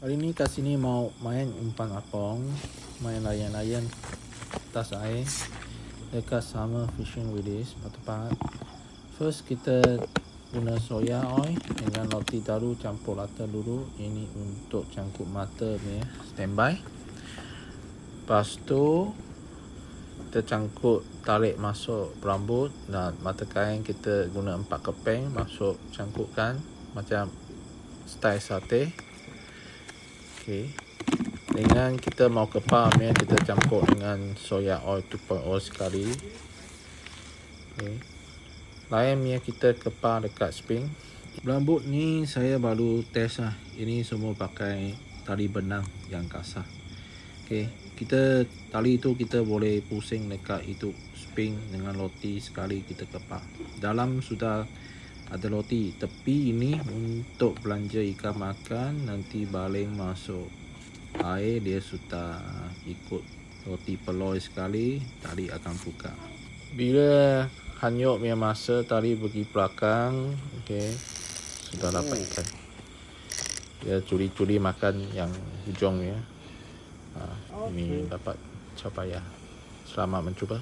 Hari ni kat sini mau main umpan apung, main layan-layan atas air dekat Summer Fishing Village tempat. First kita guna soya oil dengan roti daru campur rata dulu. Ini untuk cangkuk mata ni, standby. Lepas tu kita cangkuk, tarik masuk rambut dan mata kain. Kita guna 4 keping masuk cangkukkan macam style sate. Okey. Dengan kita mau kepal ni, kita campur dengan soya oil 2.0 sekali. Okey. Lain ni kita kepal dekat spring. Rambut ni saya baru test lah. Ini semua pakai tali benang yang kasar. Okey, kita tali tu kita boleh pusing dekat itu spring dengan roti sekali kita kepal. Dalam sudah ada roti, tepi ini untuk belanja ikan makan, nanti baling masuk air dia sudah ikut roti peloi sekali, tali akan buka. Bila hanyut punya masa tali pergi belakang, okey, sudah dapat ikan. Dia curi-curi makan yang hujung ni. Ini dapat capaian. Selamat mencuba.